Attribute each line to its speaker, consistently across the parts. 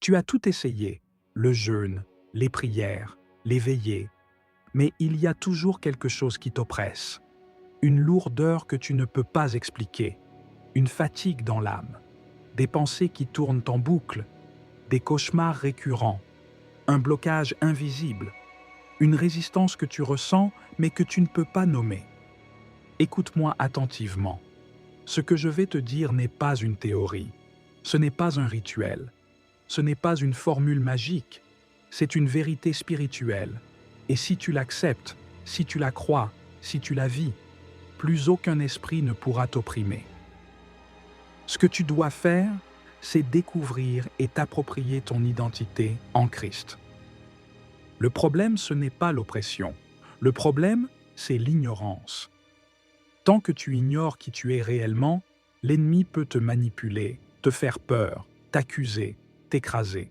Speaker 1: Tu as tout essayé, le jeûne, les prières, les veillées, mais il y a toujours quelque chose qui t'oppresse, une lourdeur que tu ne peux pas expliquer, une fatigue dans l'âme, des pensées qui tournent en boucle, des cauchemars récurrents, un blocage invisible, une résistance que tu ressens mais que tu ne peux pas nommer. Écoute-moi attentivement. Ce que je vais te dire n'est pas une théorie, ce n'est pas un rituel, ce n'est pas une formule magique, c'est une vérité spirituelle. Et si tu l'acceptes, si tu la crois, si tu la vis, plus aucun esprit ne pourra t'opprimer. Ce que tu dois faire, c'est découvrir et t'approprier ton identité en Christ. Le problème, ce n'est pas l'oppression. Le problème, c'est l'ignorance. Tant que tu ignores qui tu es réellement, l'ennemi peut te manipuler, te faire peur, t'accuser, t'écraser.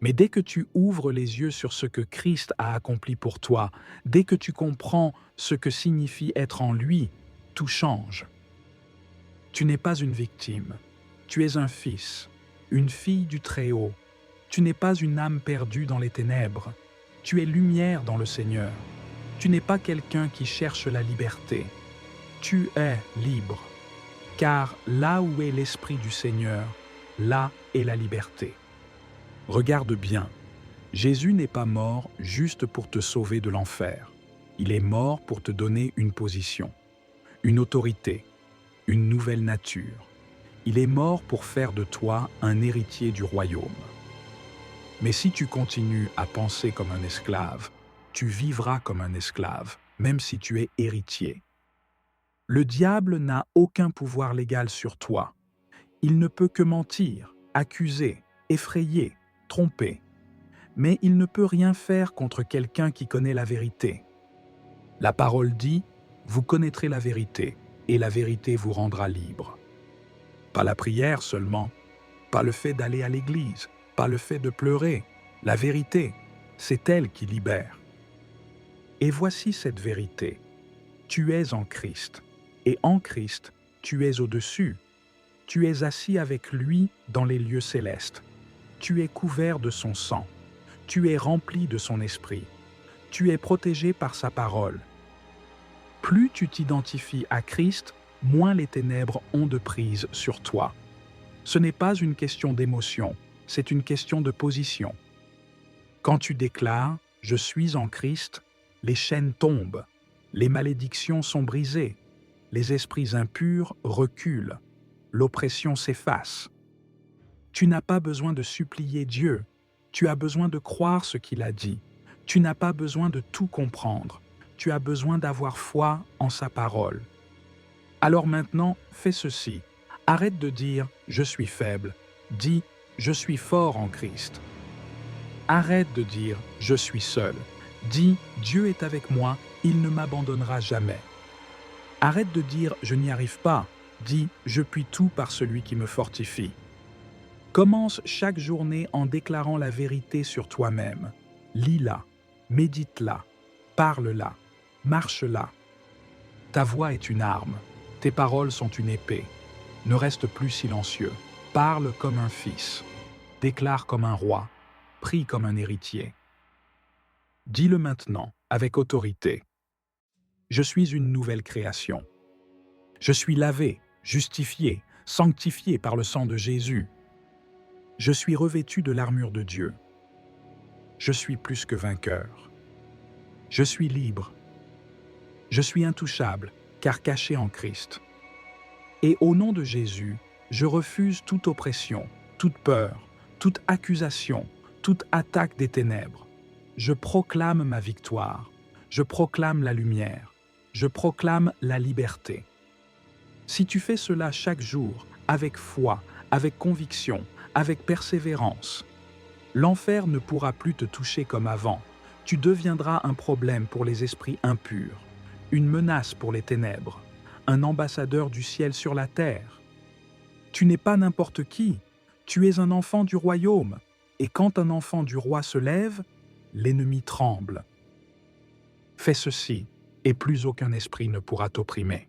Speaker 1: Mais dès que tu ouvres les yeux sur ce que Christ a accompli pour toi, dès que tu comprends ce que signifie être en lui, tout change. Tu n'es pas une victime, tu es un fils, une fille du Très-Haut. Tu n'es pas une âme perdue dans les ténèbres, tu es lumière dans le Seigneur. Tu n'es pas quelqu'un qui cherche la liberté, tu es libre. Car là où est l'Esprit du Seigneur, là est la liberté. Regarde bien, Jésus n'est pas mort juste pour te sauver de l'enfer. Il est mort pour te donner une position, une autorité, une nouvelle nature. Il est mort pour faire de toi un héritier du royaume. Mais si tu continues à penser comme un esclave, tu vivras comme un esclave, même si tu es héritier. Le diable n'a aucun pouvoir légal sur toi. Il ne peut que mentir, accuser, effrayer, tromper. Mais il ne peut rien faire contre quelqu'un qui connaît la vérité. La parole dit, vous connaîtrez la vérité, et la vérité vous rendra libre. Pas la prière seulement, pas le fait d'aller à l'église, pas le fait de pleurer. La vérité, c'est elle qui libère. Et voici cette vérité. Tu es en Christ, et en Christ, tu es au-dessus. Tu es assis avec lui dans les lieux célestes. Tu es couvert de son sang. Tu es rempli de son esprit. Tu es protégé par sa parole. Plus tu t'identifies à Christ, moins les ténèbres ont de prise sur toi. Ce n'est pas une question d'émotion, c'est une question de position. Quand tu déclares « Je suis en Christ », les chaînes tombent, les malédictions sont brisées, les esprits impurs reculent, l'oppression s'efface. Tu n'as pas besoin de supplier Dieu, tu as besoin de croire ce qu'il a dit. Tu n'as pas besoin de tout comprendre, tu as besoin d'avoir foi en sa parole. Alors maintenant, fais ceci. Arrête de dire « je suis faible », dis « je suis fort en Christ ». Arrête de dire « je suis seul », dis « Dieu est avec moi, il ne m'abandonnera jamais ». Arrête de dire « je n'y arrive pas », dis « je puis tout par celui qui me fortifie ». Commence chaque journée en déclarant la vérité sur toi-même. Lis-la, médite-la, parle-la, marche-la. Ta voix est une arme, tes paroles sont une épée. Ne reste plus silencieux, parle comme un fils, déclare comme un roi, prie comme un héritier. Dis-le maintenant, avec autorité. Je suis une nouvelle création. Je suis lavé, justifié, sanctifié par le sang de Jésus. Je suis revêtu de l'armure de Dieu. Je suis plus que vainqueur. Je suis libre. Je suis intouchable, car caché en Christ. Et au nom de Jésus, je refuse toute oppression, toute peur, toute accusation, toute attaque des ténèbres. Je proclame ma victoire. Je proclame la lumière. Je proclame la liberté. Si tu fais cela chaque jour, avec foi, avec conviction, avec persévérance, l'enfer ne pourra plus te toucher comme avant. Tu deviendras un problème pour les esprits impurs, une menace pour les ténèbres, un ambassadeur du ciel sur la terre. Tu n'es pas n'importe qui, tu es un enfant du royaume, et quand un enfant du roi se lève, l'ennemi tremble. Fais ceci, et plus aucun esprit ne pourra t'opprimer.